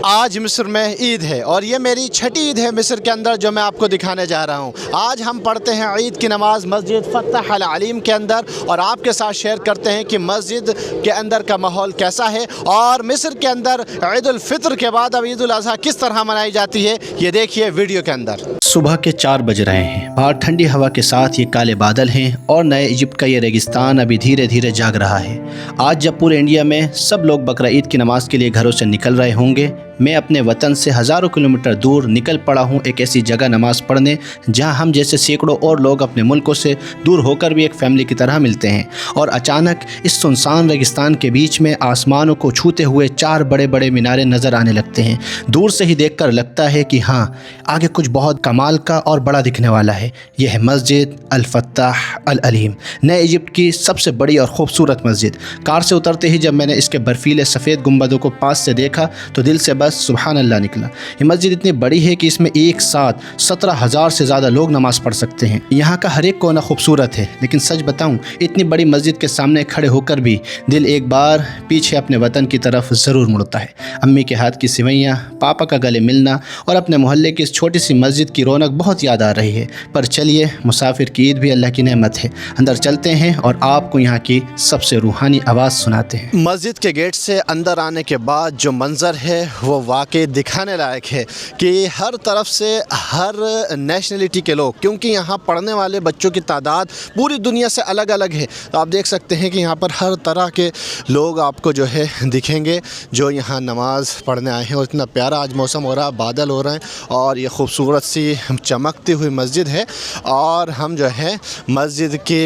आज मिस्र में ईद है और ये मेरी छठी ईद है मिस्र के अंदर जो मैं आपको दिखाने जा रहा हूँ। आज हम पढ़ते हैं ईद की नमाज़ मस्जिद फ़तह अल अलीम के अंदर और आपके साथ शेयर करते हैं कि मस्जिद के अंदर का माहौल कैसा है और मिस्र के अंदर ईद उल फितर के बाद अब ईद उल अज़हा किस तरह मनाई जाती है, ये देखिए वीडियो के अंदर। सुबह के 4 बज रहे हैं। बाहर ठंडी हवा के साथ ये काले बादल हैं और नए इजिप्ट का ये रेगिस्तान अभी धीरे धीरे जाग रहा है। आज जब पूरे इंडिया में सब लोग बकरा ईद की नमाज़ के लिए घरों से निकल रहे होंगे, मैं अपने वतन से हज़ारों किलोमीटर दूर निकल पड़ा हूँ एक ऐसी जगह नमाज़ पढ़ने जहाँ हम जैसे सैकड़ों और लोग अपने मुल्कों से दूर होकर भी एक फ़ैमिली की तरह मिलते हैं। और अचानक इस सुनसान रेगिस्तान के बीच में आसमानों को छूते हुए 4 बड़े बड़े मीनारे नज़र आने लगते हैं। दूर से ही देखकर लगता है कि हाँ, आगे कुछ बहुत कमाल का और बड़ा दिखने वाला है। यह है मस्जिद अल फत्ताह अल अलीम, नए इजिप्ट की सबसे बड़ी और ख़ूबसूरत मस्जिद। कार से उतरते ही जब मैंने इसके बर्फीले सफ़ेद गुंबदों को पास से देखा तो दिल से सुभान अल्लाह निकला। ये मस्जिद इतनी बड़ी है कि इसमें एक साथ 17,000 से ज़्यादा लोग नमाज़ पढ़ सकते हैं। यहाँ का हर एक कोना खूबसूरत है, लेकिन सच बताऊँ, इतनी बड़ी मस्जिद के सामने खड़े होकर भी दिल एक बार पीछे अपने वतन की तरफ ज़रूर मुड़ता है। अम्मी के हाथ की सिवैयाँ, पापा का गले मिलना और अपने मोहल्ले की इस छोटी सी मस्जिद की रौनक बहुत याद आ रही है। पर चलिए, मुसाफिर की ईद भी अल्लाह की नेमत है। अंदर चलते हैं और आपको यहाँ की सबसे रूहानी आवाज़ सुनाते हैं। मस्जिद के गेट से अंदर आने के बाद जो मंज़र है वो वाकई दिखाने लायक है कि हर तरफ से हर नेशनलिटी के लोग, क्योंकि यहाँ पढ़ने वाले बच्चों की तादाद पूरी दुनिया से अलग अलग है। तो आप देख सकते हैं कि यहाँ पर हर तरह के लोग आपको जो है दिखेंगे जो यहाँ नमाज़ पढ़ने आए हैं। और इतना प्यारा आज मौसम हो रहा, बादल हो रहे हैं और ये खूबसूरत सी चमकती हुई मस्जिद है और हम जो है मस्जिद के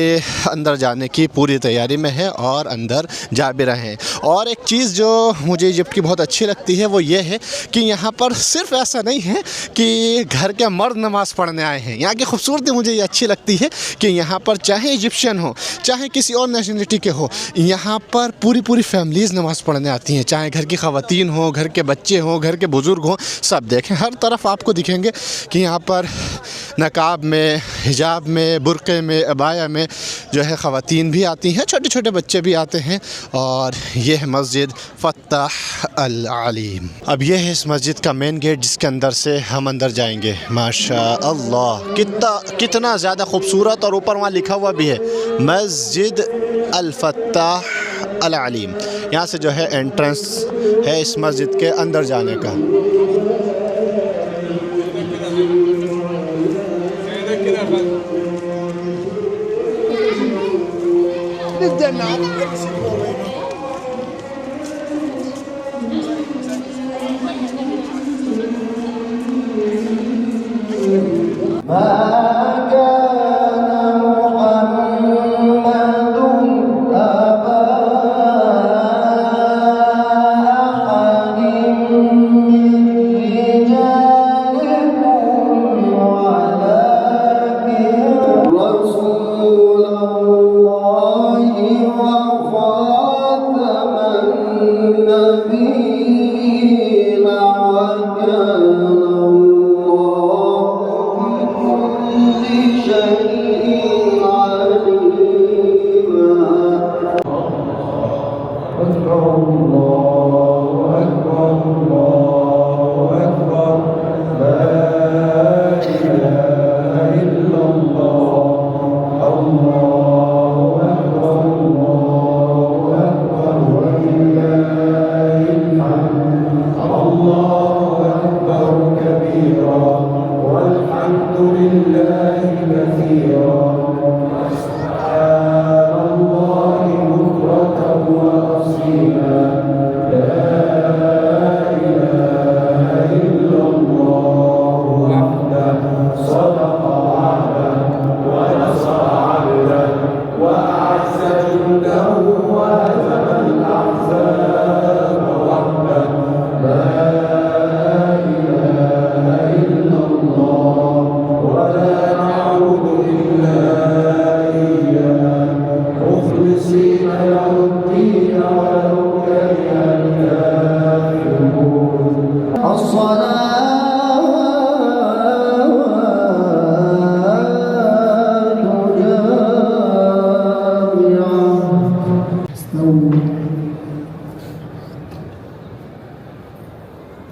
अंदर जाने की पूरी तैयारी में है और अंदर जा भी रहे हैं। और एक चीज़ जो मुझे इजिप्ट की बहुत अच्छी लगती है वो ये है कि यहाँ पर सिर्फ ऐसा नहीं है कि घर के मर्द नमाज़ पढ़ने आए हैं। यहाँ की खूबसूरती मुझे ये अच्छी लगती है कि यहाँ पर चाहे इजिप्शियन हो, चाहे किसी और नेशनलिटी के हो, यहाँ पर पूरी फैमिलीज़ नमाज़ पढ़ने आती हैं। चाहे घर की ख़वातीन हो, घर के बच्चे हों, घर के बुज़ुर्ग हों, सब देखें हर तरफ आपको दिखेंगे कि यहाँ पर नकाब में, हिजाब में, बुर्क़े में, अबाया में जो है ख़वातीन भी आती हैं, छोटे छोटे बच्चे भी आते हैं। और ये है मस्जिद फ़तह अल अलीम। अब ये है इस मस्जिद का मेन गेट जिसके अंदर से हम अंदर जाएंगे। माशा अल्लाह, कितना ज़्यादा खूबसूरत। और ऊपर वहाँ लिखा हुआ भी है मस्जिद अल फत्ताह अल अलीम। यहाँ से जो है एंट्रेंस है इस मस्जिद के अंदर जाने का।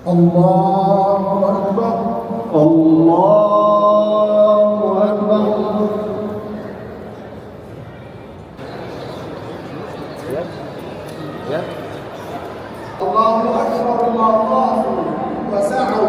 अल्लाहु अकबर, अल्लाहु अकबर। अल्लाहु अकबर, अल्लाहु वसअu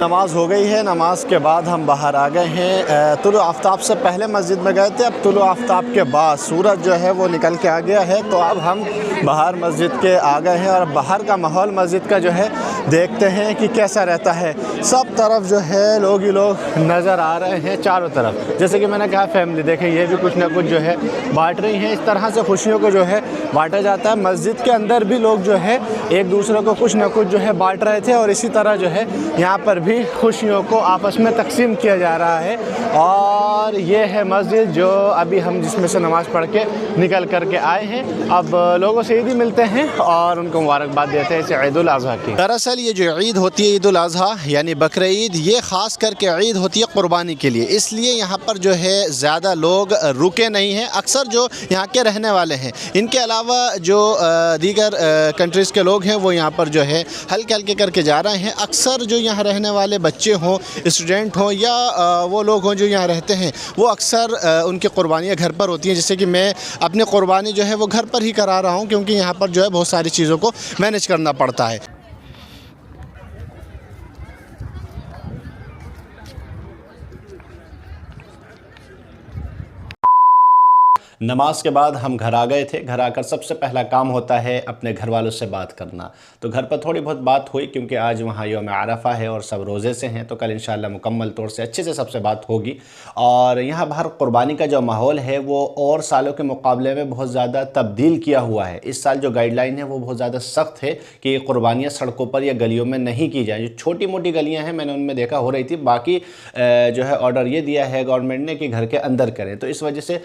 नमाज हो गई है। नमाज के बाद हम बाहर आ गए हैं। तुलु आफ्ताब से पहले मस्जिद में गए थे, अब तुलु आफ्ताब के बाद सूरज जो है वो निकल के आ गया है, तो अब हम बाहर मस्जिद के आ गए हैं और बाहर का माहौल मस्जिद का जो है देखते हैं कि कैसा रहता है। सब तरफ जो है लोग ही लोग नज़र आ रहे हैं चारों तरफ। जैसे कि मैंने कहा फैमिली देखें, ये भी कुछ ना कुछ जो है बांट रही हैं। इस तरह से खुशियों को जो है बांटा जाता है। मस्जिद के अंदर भी लोग जो है एक दूसरे को कुछ ना कुछ जो है बांट रहे थे और इसी तरह जो है यहाँ पर भी खुशियों को आपस में तकसीम किया जा रहा है। और ये है मस्जिद जो अभी हम जिसमें से नमाज़ पढ़ के निकल कर के आए हैं। अब लोगों से ईद ही मिलते हैं और उनको मुबारकबाद देते हैं इसे ईद उल अज़हा की। दरअसल ये जो ईद होती है ईद उल अज़हा यानी बकरा ईद, ये ख़ास करके ईद होती है क़ुरबानी के लिए, इसलिए यहाँ पर जो है ज़्यादा लोग रुके नहीं हैं। अक्सर जो यहाँ के रहने वाले हैं, इनके अलावा जो दीगर कंट्रीज़ के लोग हैं वो यहाँ पर जो है हल्के हल्के करके जा रहे हैं। अक्सर जो यहाँ रहने वाले बच्चे हों, स्टूडेंट हों या वो लोग हों जो यहाँ रहते हैं, वो अक्सर उनकी क़ुरबानियाँ घर पर होती हैं। जैसे कि मैं अपनी क़ुरबानी जो है वो घर पर ही करा रहा हूँ, क्योंकि यहाँ पर जो है बहुत सारी चीज़ों को मैनेज करना पड़ता है। नमाज के बाद हम घर आ गए थे। घर आकर सबसे पहला काम होता है अपने घर वालों से बात करना। तो घर पर थोड़ी बहुत बात हुई, क्योंकि आज वहाँ यौम आरफा है और सब रोज़े से हैं, तो कल इंशाअल्लाह मुकम्मल तौर से अच्छे से सबसे बात होगी। और यहाँ बाहर क़ुरबानी का जो माहौल है वो और सालों के मुकाबले में बहुत ज़्यादा तब्दील किया हुआ है। इस साल जो गाइडलाइन है वो बहुत ज़्यादा सख्त है कि क़ुरबानियाँ सड़कों पर या गलियों में नहीं की जाए। जो छोटी मोटी गलियाँ हैं मैंने उनमें देखा हो रही थी, बाकी जो है ऑर्डर ये दिया है गवर्नमेंट ने कि घर के अंदर करें। तो इस वजह से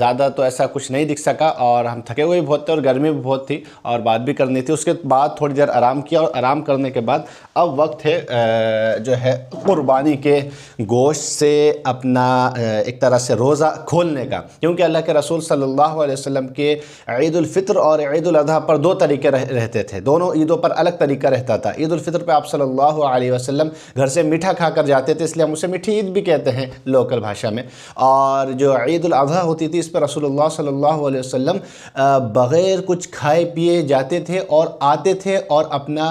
ज़्यादा तो ऐसा कुछ नहीं दिख सका और हम थके हुए भी बहुत थे और गर्मी भी बहुत थी और बात भी करनी थी। उसके बाद थोड़ी देर आराम किया और आराम करने के बाद अब वक्त है जो है क़ुरबानी के गोश्त से अपना एक तरह से रोज़ा खोलने का, क्योंकि अल्लाह के रसूल सल्लल्लाहु अलैहि वसल्लम के ईद उल फ़ित्र और ईद उल अज़हा पर दो तरीके रहते थे। दोनों ईदों पर अलग तरीका रहता था। ईद उल फ़ित्र पर आप सल्लल्लाहु अलैहि वसल्लम घर से मीठा खाकर जाते थे, इसलिए हम उसे मीठी ईद भी कहते हैं लोकल भाषा में। और जो ईद उल अज़हा होती थी, इस पर रसूलुल्लाह सल्लल्लाहु अलैहि वसल्लम बग़ैर कुछ खाए पिए जाते थे और आते थे और अपना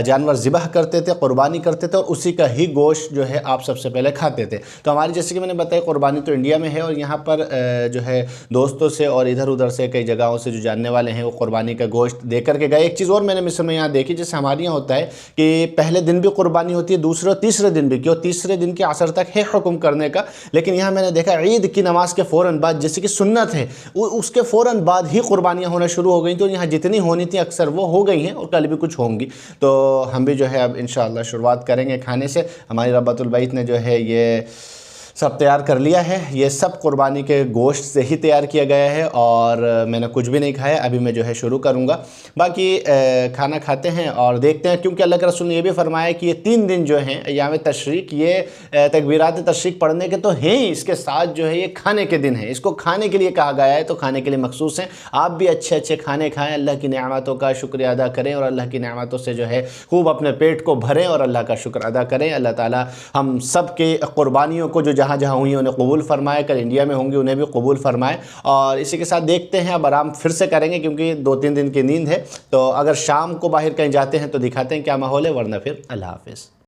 जानवर ज़िबह करते थे, क़ुरबानी करते थे और उसी का ही गोश्त जो है आप सबसे पहले खाते थे। तो हमारी जैसे कि मैंने बताया क़ुरबानी तो इंडिया में है और यहाँ पर जो है दोस्तों से और इधर उधर से कई जगहों से जो जानने वाले हैं वो क़ुरबानी का गोश्त दे करके गए। एक चीज़ और मैंने मिस्र में यहाँ देखी, जैसे हमारे यहाँ होता है कि पहले दिन भी क़ुरबानी होती है, दूसरे और तीसरे दिन भी, क्यों तीसरे दिन के असर तक है हुक्म करने का। लेकिन यहाँ मैंने देखा ईद की नमाज के फ़ौरन बाद, जैसे कि सुन्नत है, उसके फ़ौरन बाद ही क़ुरबानियाँ होना शुरू हो गई। तो यहाँ जितनी होनी थी अक्सर वो हो गई हैं और कल भी कुछ होंगी। तो हम भी जो है अब इंशाअल्लाह शुरुआत करेंगे खाने से। हमारी रब्बतुल बैत ने जो है ये सब तैयार कर लिया है। ये सब कुर्बानी के गोश्त से ही तैयार किया गया है और मैंने कुछ भी नहीं खाया। अभी मैं जो है शुरू करूँगा, बाकी खाना खाते हैं और देखते हैं, क्योंकि अल्लाह के रसूल ने ये भी फरमाया कि ये 3 दिन जो हैं अय्याम तशरीक, ये तकबीरात तशरीक पढ़ने के तो हैं ही, इसके साथ जो है ये खाने के दिन है। इसको खाने के लिए कहा गया है, तो खाने के लिए मखसूस हैं। आप भी अच्छे अच्छे खाने खाएँ, अल्लाह की नेमतों का शुक्रिया अदा करें और अल्लाह की नेमतों से जो है खूब अपने पेट को भरें और अल्लाह का शुक्र अदा करें। अल्लाह ताला हम सब के क़ुरबानियों को जो जहाँ जहाँ हुई उन्हें कबूल फरमाए, कल इंडिया में होंगी उन्हें भी कबूल फरमाए। और इसी के साथ देखते हैं, अब आराम फिर से करेंगे क्योंकि 2-3 दिन की नींद है। तो अगर शाम को बाहर कहीं जाते हैं तो दिखाते हैं क्या माहौल है, वरना फिर अल्लाह हाफ़िज़।